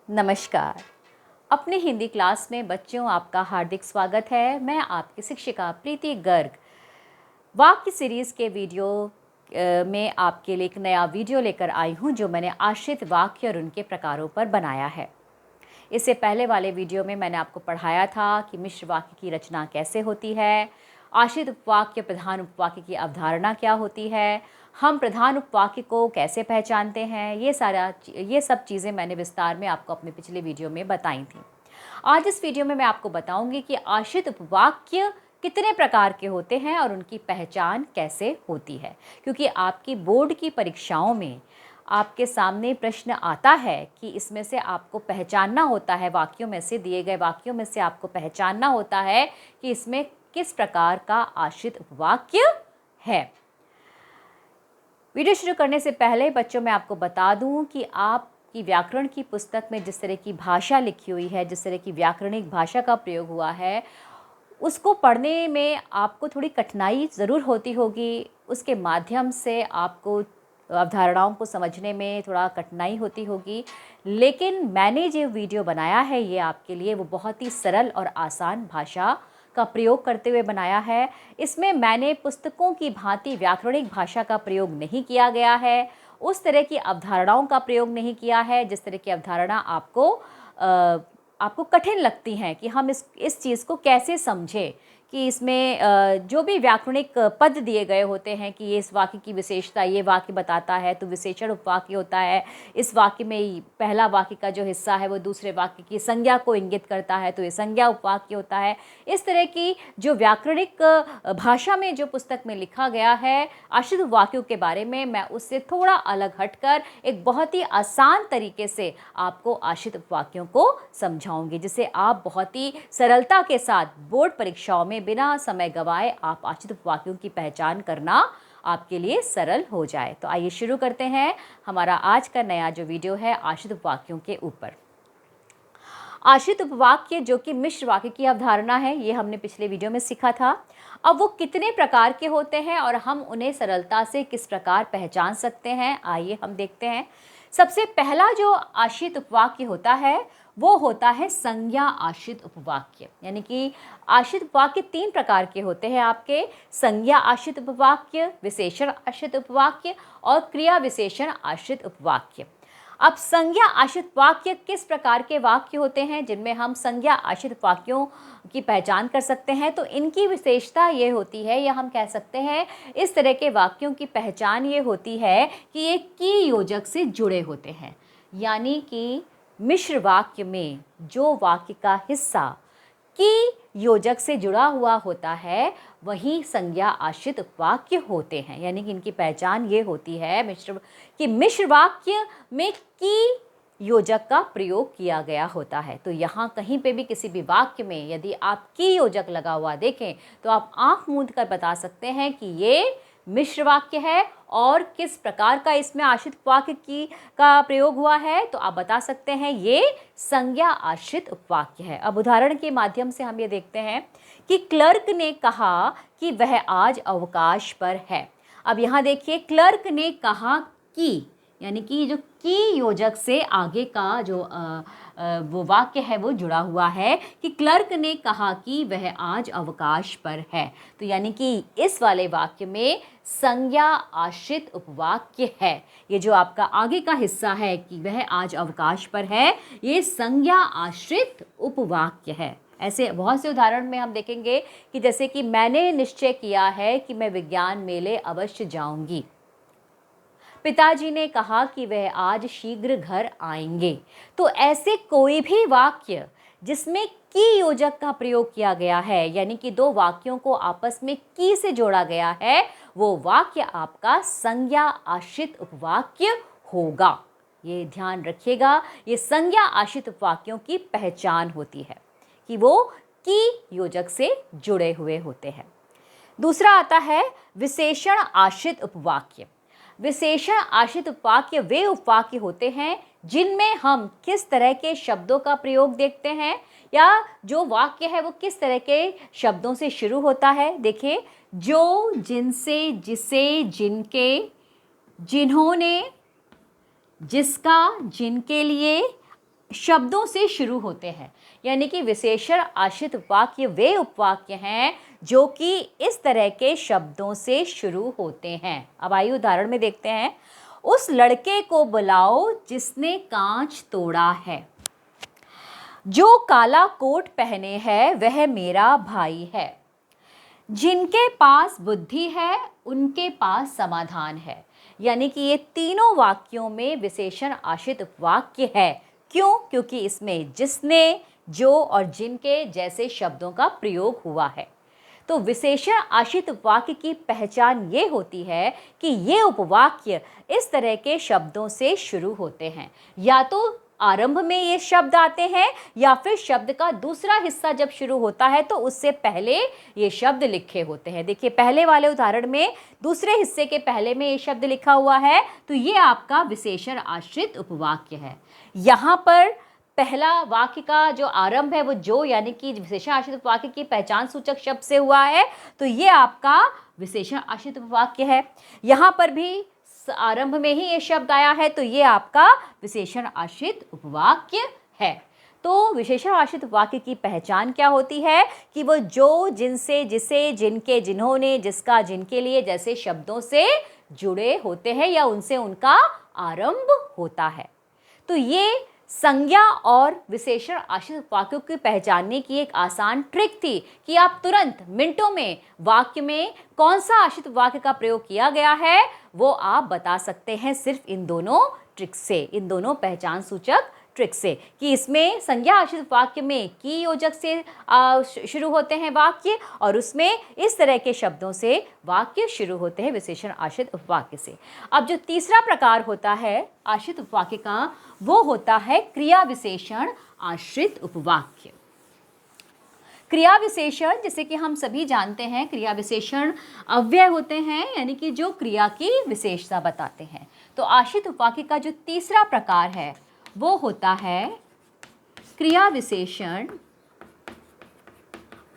नमस्कार। अपने हिंदी क्लास में बच्चों आपका हार्दिक स्वागत है। मैं आपकी शिक्षिका प्रीति गर्ग वाक्य सीरीज़ के वीडियो में आपके लिए एक नया वीडियो लेकर आई हूं जो मैंने आश्रित वाक्य और उनके प्रकारों पर बनाया है। इससे पहले वाले वीडियो में मैंने आपको पढ़ाया था कि मिश्र वाक्य की रचना कैसे होती है, आश्रित उपवाक्य प्रधान उपवाक्य की अवधारणा क्या होती है, हम प्रधान उपवाक्य को कैसे पहचानते हैं, ये सब चीज़ें मैंने विस्तार में आपको अपने पिछले वीडियो में बताई थी। आज इस वीडियो में मैं आपको बताऊंगी कि आश्रित उपवाक्य कितने प्रकार के होते हैं और उनकी पहचान कैसे होती है, क्योंकि आपकी बोर्ड की परीक्षाओं में आपके सामने प्रश्न आता है कि इसमें से आपको पहचानना होता है, वाक्यों में से दिए गए वाक्यों में से आपको पहचानना होता है कि इसमें किस प्रकार का आश्रित उपवाक्य है। वीडियो शुरू करने से पहले बच्चों मैं आपको बता दूं कि आपकी व्याकरण की पुस्तक में जिस तरह की भाषा लिखी हुई है, जिस तरह की व्याकरणिक भाषा का प्रयोग हुआ है, उसको पढ़ने में आपको थोड़ी कठिनाई ज़रूर होती होगी। उसके माध्यम से आपको अवधारणाओं को समझने में थोड़ा कठिनाई होती होगी, लेकिन मैंने जो वीडियो बनाया है ये आपके लिए वो बहुत ही सरल और आसान भाषा का प्रयोग करते हुए बनाया है। इसमें मैंने पुस्तकों की भांति व्याकरणिक भाषा का प्रयोग नहीं किया गया है, उस तरह की अवधारणाओं का प्रयोग नहीं किया है जिस तरह की अवधारणा आपको कठिन लगती हैं कि हम इस चीज़ को कैसे समझें कि इसमें जो भी व्याकरणिक पद दिए गए होते हैं कि ये इस वाक्य की विशेषता ये वाक्य बताता है तो विशेषण उपवाक्य होता है, इस वाक्य में पहला वाक्य का जो हिस्सा है वो दूसरे वाक्य की संज्ञा को इंगित करता है तो ये संज्ञा उपवाक्य होता है। इस तरह की जो व्याकरणिक भाषा में जो पुस्तक में लिखा गया है आश्रित वाक्यों के बारे में, मैं उससे थोड़ा अलग हटकर एक बहुत ही आसान तरीके से आपको आश्रित वाक्यों को समझाऊंगी, जिसे आप बहुत ही सरलता के साथ बोर्ड परीक्षाओं में बिना समय गवाए आप आश्रित वाक्यों की पहचान करना आपके लिए सरल हो जाए। तो आइए शुरू करते हैं हमारा आज का नया जो वीडियो है आश्रित वाक्यों के ऊपर। आश्रित उपवाक्य जो कि मिश्र वाक्य की अवधारणा है, ये हमने पिछले वीडियो में सीखा था। अब वो कितने प्रकार के होते हैं और हम उन्हें सरलता से किस प्रकार पहचान सकते हैं, आइए हम देखते हैं। सबसे पहला जो आश्रित उपवाक्य होता है वो होता है संज्ञा आश्रित उपवाक्य। यानी कि आश्रित उपवाक्य तीन प्रकार के होते हैं आपके: संज्ञा आश्रित उपवाक्य, विशेषण आश्रित उपवाक्य और क्रिया विशेषण आश्रित उपवाक्य। अब संज्ञा आश्रित वाक्य किस प्रकार के वाक्य होते हैं जिनमें हम संज्ञा आश्रित वाक्यों की पहचान कर सकते हैं? तो इनकी विशेषता ये होती है, या हम कह सकते हैं इस तरह के वाक्यों की पहचान ये होती है कि ये की योजक से जुड़े होते हैं। यानी कि मिश्र वाक्य में जो वाक्य का हिस्सा की योजक से जुड़ा हुआ होता है वही संज्ञा आश्रित वाक्य होते हैं। यानी कि इनकी पहचान ये होती है मिश्र वाक्य में की योजक का प्रयोग किया गया होता है। तो यहाँ कहीं पे भी किसी भी वाक्य में यदि आप की योजक लगा हुआ देखें तो आप आंख मूंद कर बता सकते हैं कि ये मिश्र वाक्य है। और किस प्रकार का इसमें आश्रित वाक्य का प्रयोग हुआ है तो आप बता सकते हैं ये संज्ञा आश्रित उपवाक्य है। अब उदाहरण के माध्यम से हम ये देखते हैं कि क्लर्क ने कहा कि वह आज अवकाश पर है। अब यहाँ देखिए, क्लर्क ने कहा कि, यानी कि जो की योजक से आगे का जो वो वाक्य है वो जुड़ा हुआ है कि क्लर्क ने कहा कि वह आज अवकाश पर है। तो यानी कि इस वाले वाक्य में संज्ञा आश्रित उपवाक्य है। ये जो आपका आगे का हिस्सा है कि वह आज अवकाश पर है, ये संज्ञा आश्रित उपवाक्य है। ऐसे बहुत से उदाहरण में हम देखेंगे कि जैसे कि मैंने निश्चय किया है कि मैं विज्ञान मेले अवश्य जाऊंगी। पिताजी ने कहा कि वह आज शीघ्र घर आएंगे। तो ऐसे कोई भी वाक्य जिसमें की योजक का प्रयोग किया गया है, यानी कि दो वाक्यों को आपस में की से जोड़ा गया है, वो वाक्य आपका संज्ञा आश्रित उपवाक्य होगा। ये ध्यान रखिएगा, ये संज्ञा आश्रित उपवाक्यों की पहचान होती है कि वो की योजक से जुड़े हुए होते हैं। दूसरा आता है विशेषण आश्रित उपवाक्य। विशेषण आश्रित उपवाक्य वे उपवाक्य होते हैं जिनमें हम किस तरह के शब्दों का प्रयोग देखते हैं, या जो वाक्य है वो किस तरह के शब्दों से शुरू होता है। देखिए, जो, जिनसे, जिसे, जिनके, जिन्होंने, जिसका, जिनके लिए, शब्दों से शुरू होते हैं, यानी कि विशेषण आश्रित उपवाक्य वे उपवाक्य हैं जो कि इस तरह के शब्दों से शुरू होते हैं। अब आइए उदाहरण में देखते हैं। उस लड़के को बुलाओ जिसने कांच तोड़ा है। जो काला कोट पहने है वह मेरा भाई है। जिनके पास बुद्धि है उनके पास समाधान है। यानी कि ये तीनों वाक्यों में विशेषण आश्रित उपवाक्य है। क्यों? क्योंकि इसमें जिसने, जो और जिनके जैसे शब्दों का प्रयोग हुआ है। तो विशेषण आश्रित उपवाक्य की पहचान ये होती है कि ये उपवाक्य इस तरह के शब्दों से शुरू होते हैं। या तो आरंभ में ये शब्द आते हैं या फिर शब्द का दूसरा हिस्सा जब शुरू होता है तो उससे पहले ये शब्द लिखे होते हैं। देखिए पहले वाले उदाहरण में दूसरे हिस्से के पहले में ये शब्द लिखा हुआ है, तो ये आपका विशेषण आश्रित उपवाक्य है। यहाँ पर पहला वाक्य का जो आरंभ है वो जो, यानी कि विशेषण आश्रित उपवाक्य की पहचान सूचक शब्द से हुआ है, तो ये आपका विशेषण आश्रित उपवाक्य है। यहाँ पर भी आरंभ में ही ये शब्द आया है, तो ये आपका विशेषण आश्रित उपवाक्य है। तो विशेषण आश्रित उपवाक्य की पहचान क्या होती है कि वो जो, जिनसे, जिसे, जिनके, जिन्होंने, जिसका, जिनके लिए जैसे शब्दों से जुड़े होते हैं या उनसे उनका आरंभ होता है। तो ये संज्ञा और विशेषण आश्रित वाक्यों की पहचानने की एक आसान ट्रिक थी कि आप तुरंत मिनटों में वाक्य में कौन सा आश्रित वाक्य का प्रयोग किया गया है वो आप बता सकते हैं सिर्फ इन दोनों ट्रिक से, इन दोनों पहचान सूचक ट्रिक से, कि इसमें संज्ञा आश्रित वाक्य में की योजक से शुरू होते हैं वाक्य और उसमें इस तरह के शब्दों से वाक्य शुरू होते हैं विशेषण आश्रित उपवाक्य से। अब जो तीसरा प्रकार होता है आश्रित उपवाक्य का वो होता है क्रिया विशेषण आश्रित उपवाक्य। क्रिया विशेषण, जैसे कि हम सभी जानते हैं, क्रिया विशेषण अव्यय होते हैं, यानी कि जो क्रिया की विशेषता बताते हैं। तो आश्रित उपवाक्य का जो तीसरा प्रकार है वो होता है क्रिया विशेषण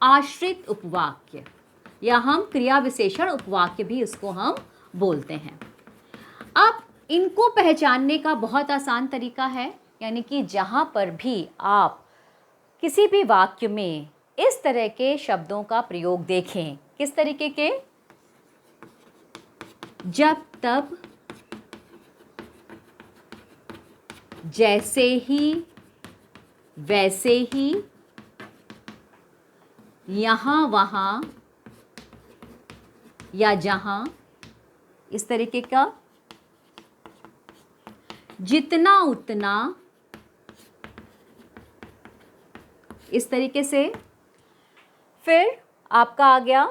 आश्रित उपवाक्य, या हम क्रिया विशेषण उपवाक्य भी इसको हम बोलते हैं। अब इनको पहचानने का बहुत आसान तरीका है, यानी कि जहाँ पर भी आप किसी भी वाक्य में इस तरह के शब्दों का प्रयोग देखें, किस तरीके के, जब तब, जैसे ही, वैसे ही, यहाँ वहाँ या जहाँ, इस तरीके का, जितना उतना, इस तरीके से। फिर आपका आ गया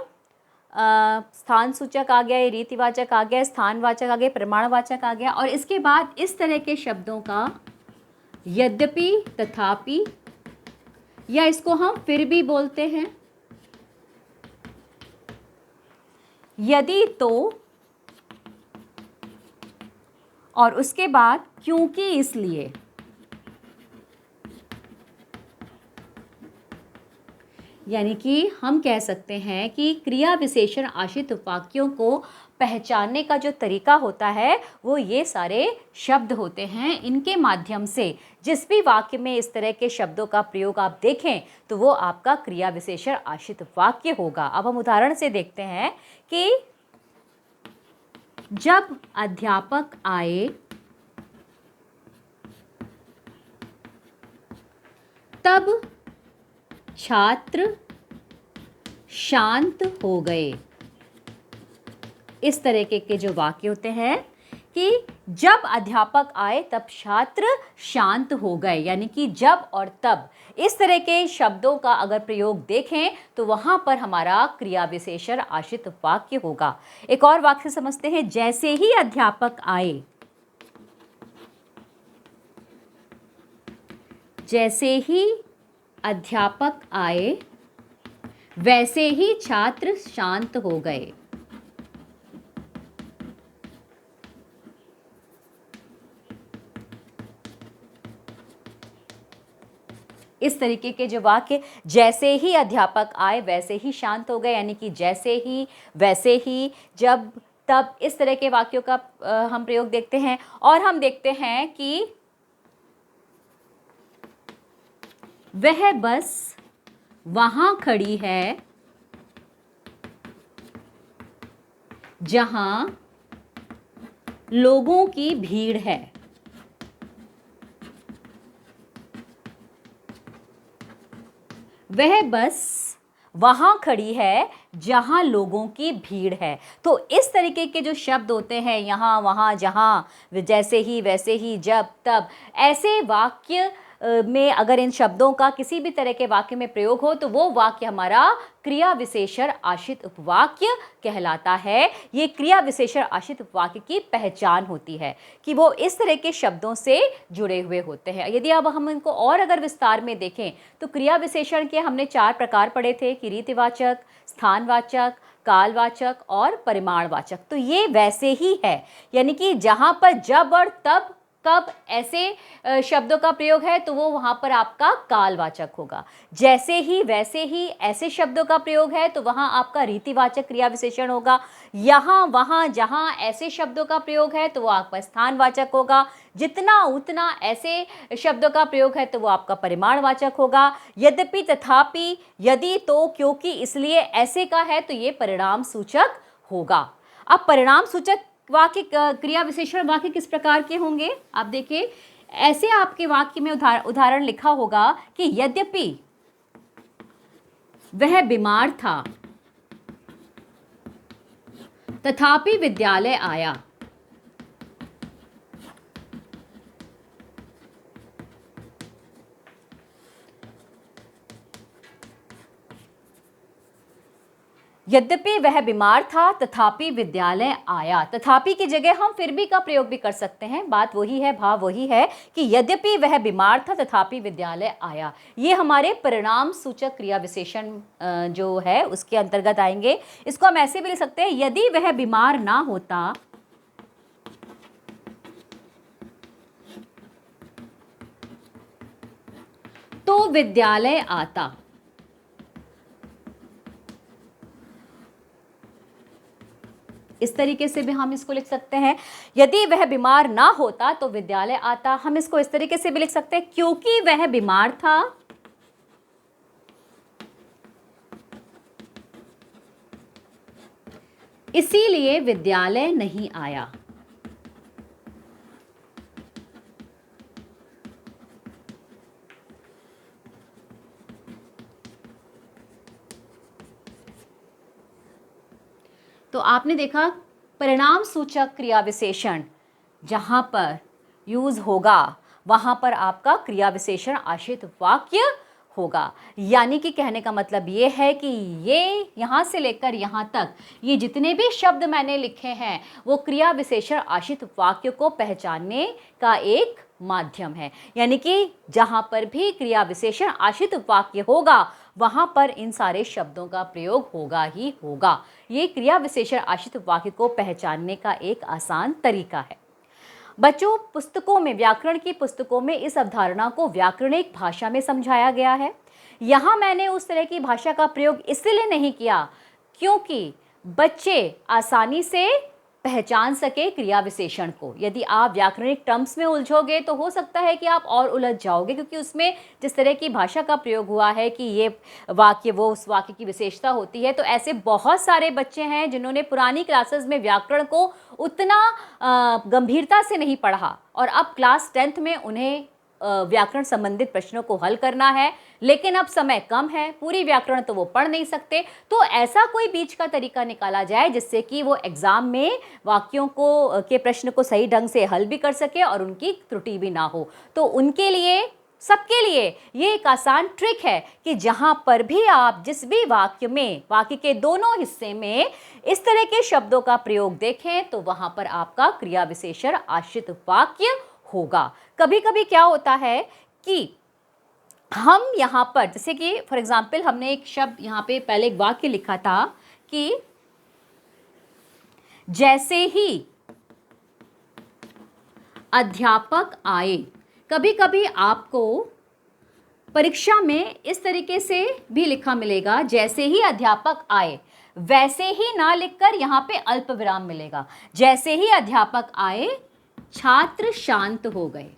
स्थान सूचक आ गया, रीतिवाचक आ गया, स्थानवाचक आ गया, प्रमाणवाचक आ गया, और इसके बाद इस तरह के शब्दों का यद्यपि, तथापि, या इसको हम फिर भी बोलते हैं, यदि, तो, और उसके बाद क्योंकि, इसलिए। यानी कि हम कह सकते हैं कि क्रिया विशेषण आश्रित वाक्यों को पहचानने का जो तरीका होता है वो ये सारे शब्द होते हैं। इनके माध्यम से जिस भी वाक्य में इस तरह के शब्दों का प्रयोग आप देखें तो वो आपका क्रिया विशेषण आश्रित वाक्य होगा। अब हम उदाहरण से देखते हैं कि जब अध्यापक आए तब छात्र शांत हो गए। इस तरीके के जो वाक्य होते हैं कि जब अध्यापक आए तब छात्र शांत हो गए, यानी कि जब और तब, इस तरह के शब्दों का अगर प्रयोग देखें तो वहां पर हमारा क्रिया विशेषण आश्रित वाक्य होगा। एक और वाक्य समझते हैं, जैसे ही अध्यापक आए, जैसे ही अध्यापक आए वैसे ही छात्र शांत हो गए। इस तरीके के जो वाक्य, जैसे ही अध्यापक आए वैसे ही शांत हो गए, यानी कि जैसे ही, वैसे ही, जब, तब, इस तरह के वाक्यों का हम प्रयोग देखते हैं। और हम देखते हैं कि वह बस वहां खड़ी है जहां लोगों की भीड़ है। वह बस वहां खड़ी है जहां लोगों की भीड़ है। तो इस तरीके के जो शब्द होते हैं, यहाँ वहाँ जहाँ, जैसे ही वैसे ही, जब तब, ऐसे वाक्य में अगर इन शब्दों का किसी भी तरह के वाक्य में प्रयोग हो तो वो वाक्य हमारा क्रिया विशेषण आश्रित उपवाक्य कहलाता है। ये क्रिया विशेषण आश्रित उपवाक्य की पहचान होती है कि वो इस तरह के शब्दों से जुड़े हुए होते हैं। यदि अब हम इनको और अगर विस्तार में देखें तो क्रिया विशेषण के हमने 4 प्रकार पढ़े थे कि रीतिवाचक, स्थानवाचक, कालवाचक और परिमाणवाचक। तो ये वैसे ही है, यानी कि जहां पर जब और तब, कब ऐसे शब्दों का प्रयोग है तो वो वहां पर आपका कालवाचक होगा। जैसे ही वैसे ही ऐसे शब्दों का प्रयोग है तो वहां आपका रीतिवाचक क्रिया विशेषण होगा। यहाँ वहाँ जहाँ ऐसे शब्दों का प्रयोग है तो वो आपका स्थानवाचक होगा। जितना उतना ऐसे शब्दों का प्रयोग है तो वो आपका परिमाणवाचक होगा। यद्यपि, तथापि, यदि, तो, क्योंकि, इसलिए, ऐसे का है तो ये परिणाम सूचक होगा। अब परिणाम सूचक वाक्य, क्रिया विशेषण वाक्य किस प्रकार के होंगे आप देखिए। ऐसे आपके वाक्य में उदाहरण लिखा होगा कि यद्यपि वह बीमार था तथापि विद्यालय आया। यद्यपि वह बीमार था तथापि विद्यालय आया। तथापि की जगह हम फिर भी का प्रयोग भी कर सकते हैं। बात वही है, भाव वही है कि यद्यपि वह बीमार था तथापि विद्यालय आया। ये हमारे परिणाम सूचक क्रिया विशेषण जो है उसके अंतर्गत आएंगे। इसको हम ऐसे भी लिख सकते हैं, यदि वह बीमार ना होता तो विद्यालय आता। इस तरीके से भी हम इसको लिख सकते हैं, यदि वह बीमार ना होता तो विद्यालय आता। हम इसको इस तरीके से भी लिख सकते हैं, क्योंकि वह बीमार था इसीलिए विद्यालय नहीं आया। तो आपने देखा परिणाम सूचक क्रिया विशेषण जहां पर यूज होगा वहां पर आपका क्रिया विशेषण आश्रित वाक्य होगा। यानी कि कहने का मतलब ये है कि ये यहाँ से लेकर यहाँ तक ये जितने भी शब्द मैंने लिखे हैं वो क्रिया विशेषण आश्रित वाक्य को पहचानने का एक माध्यम है। यानी कि जहाँ पर भी क्रिया विशेषण आश्रित वाक्य होगा वहाँ पर इन सारे शब्दों का प्रयोग होगा ही होगा। ये क्रिया विशेषण आश्रित वाक्य को पहचानने का एक आसान तरीका है। बच्चों, पुस्तकों में, व्याकरण की पुस्तकों में इस अवधारणा को व्याकरणिक भाषा में समझाया गया है। यहाँ मैंने उस तरह की भाषा का प्रयोग इसलिए नहीं किया क्योंकि बच्चे आसानी से पहचान सके क्रिया विशेषण को। यदि आप व्याकरणिक टर्म्स में उलझोगे तो हो सकता है कि आप और उलझ जाओगे, क्योंकि उसमें जिस तरह की भाषा का प्रयोग हुआ है कि ये वाक्य वो उस वाक्य की विशेषता होती है। तो ऐसे बहुत सारे बच्चे हैं जिन्होंने पुरानी क्लासेस में व्याकरण को उतना गंभीरता से नहीं पढ़ा और अब क्लास 10th में उन्हें व्याकरण संबंधित प्रश्नों को हल करना है, लेकिन अब समय कम है, पूरी व्याकरण तो वो पढ़ नहीं सकते। तो ऐसा कोई बीच का तरीका निकाला जाए जिससे कि वो एग्जाम में वाक्यों को के प्रश्न को सही ढंग से हल भी कर सके और उनकी त्रुटि भी ना हो। तो उनके लिए, सबके लिए ये एक आसान ट्रिक है कि जहां पर भी आप जिस भी वाक्य में, वाक्य के दोनों हिस्से में इस तरह के शब्दों का प्रयोग देखें तो वहां पर आपका क्रिया विशेषण आश्रित वाक्य होगा। कभी कभी क्या होता है कि हम यहाँ पर, जैसे कि फॉर एग्जाम्पल हमने एक शब्द यहाँ पे पहले एक वाक्य लिखा था कि जैसे ही अध्यापक आए। कभी कभी आपको परीक्षा में इस तरीके से भी लिखा मिलेगा, जैसे ही अध्यापक आए, वैसे ही ना लिखकर यहाँ पे अल्प विराम मिलेगा। जैसे ही अध्यापक आए छात्र शांत हो गए।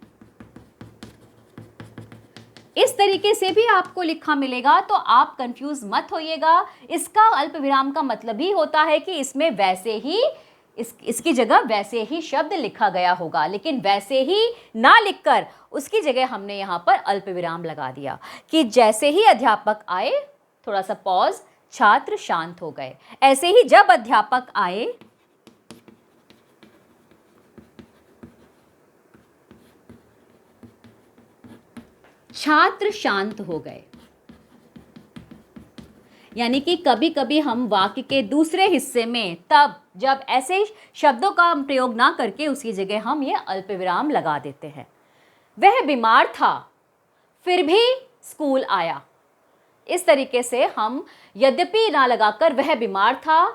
इस तरीके से भी आपको लिखा मिलेगा, तो आप कंफ्यूज मत होइएगा। इसका अल्प विराम का मतलब ही होता है कि इसमें वैसे ही इसकी जगह वैसे ही शब्द लिखा गया होगा, लेकिन वैसे ही ना लिखकर उसकी जगह हमने यहाँ पर अल्प विराम लगा दिया कि जैसे ही अध्यापक आए, थोड़ा सा पॉज, छात्र शांत हो गए। ऐसे ही जब अध्यापक आए, छात्र शांत हो गए। यानी कि कभी कभी हम वाक्य के दूसरे हिस्से में तब जब ऐसे शब्दों का प्रयोग ना करके उसकी जगह हम ये अल्पविराम लगा देते हैं। वह बीमार था फिर भी स्कूल आया। इस तरीके से हम यद्यपि ना लगाकर वह बीमार था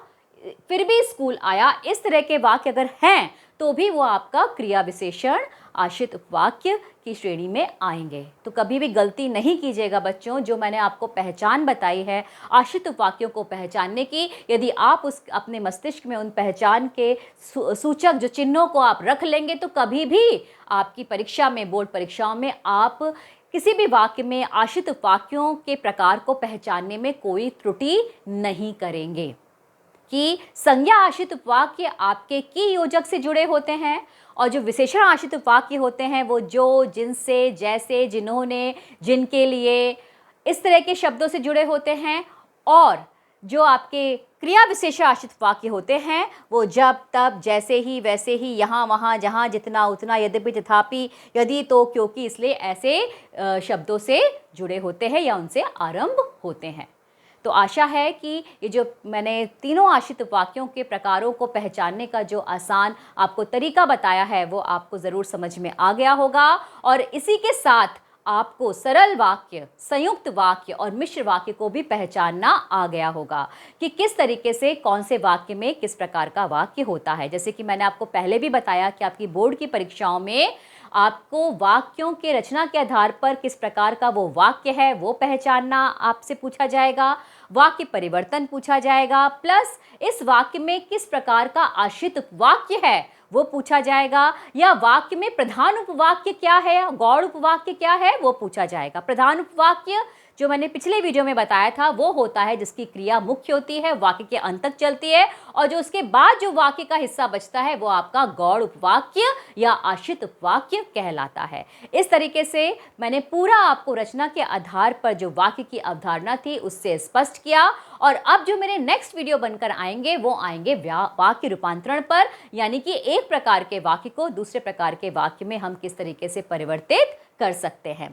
फिर भी स्कूल आया, इस तरह के वाक्य अगर हैं तो भी वो आपका क्रिया विशेषण आश्रित उपवाक्य की श्रेणी में आएंगे। तो कभी भी गलती नहीं कीजिएगा बच्चों, जो मैंने आपको पहचान बताई है आश्रित उपवाक्यों को पहचानने की, यदि आप उस अपने मस्तिष्क में उन पहचान के सूचक जो चिन्हों को आप रख लेंगे तो कभी भी आपकी परीक्षा में, बोर्ड परीक्षाओं में, आप किसी भी वाक्य में आश्रित उपवाक्यों के प्रकार को पहचानने में कोई त्रुटि नहीं करेंगे। कि संज्ञा आश्रित उपवाक्य आपके की योजक से जुड़े होते हैं और जो विशेषण आश्रित उपवाक्य होते हैं वो जो, जिनसे, जैसे, जिन्होंने, जिनके लिए, इस तरह के शब्दों से जुड़े होते हैं। और जो आपके क्रिया विशेषण आश्रित वाक्य होते हैं वो जब, तब, जैसे ही, वैसे ही, यहाँ, वहाँ, जहाँ, जितना, उतना, यद्यपि, तथापि, यदि, तो, क्योंकि, इसलिए ऐसे शब्दों से जुड़े होते हैं या उनसे आरंभ होते हैं। तो आशा है कि ये जो मैंने तीनों आश्रित वाक्यों के प्रकारों को पहचानने का जो आसान आपको तरीका बताया है वो आपको ज़रूर समझ में आ गया होगा। और इसी के साथ आपको सरल वाक्य, संयुक्त वाक्य और मिश्र वाक्य को भी पहचानना आ गया होगा कि किस तरीके से कौन से वाक्य में किस प्रकार का वाक्य होता है। जैसे कि मैंने आपको पहले भी बताया कि आपकी बोर्ड की परीक्षाओं में आपको वाक्यों के रचना के आधार पर किस प्रकार का वो वाक्य है वो पहचानना आपसे पूछा जाएगा, वाक्य परिवर्तन पूछा जाएगा, प्लस इस वाक्य में किस प्रकार का आश्रित उपवाक्य है वो पूछा जाएगा, या वाक्य में प्रधान उपवाक्य क्या है, गौड़ उपवाक्य क्या है वो पूछा जाएगा। प्रधान उपवाक्य जो मैंने पिछले वीडियो में बताया था वो होता है जिसकी क्रिया मुख्य होती है, वाक्य के अंत तक चलती है, और जो उसके बाद जो वाक्य का हिस्सा बचता है वो आपका गौड़ उपवाक्य या आश्रित उपवाक्य कहलाता है। इस तरीके से मैंने पूरा आपको रचना के आधार पर जो वाक्य की अवधारणा थी उससे स्पष्ट किया। और अब जो मेरे नेक्स्ट वीडियो बनकर आएंगे वो आएंगे वाक्य रूपांतरण पर, यानी कि एक प्रकार के वाक्य को दूसरे प्रकार के वाक्य में हम किस तरीके से परिवर्तित कर सकते हैं।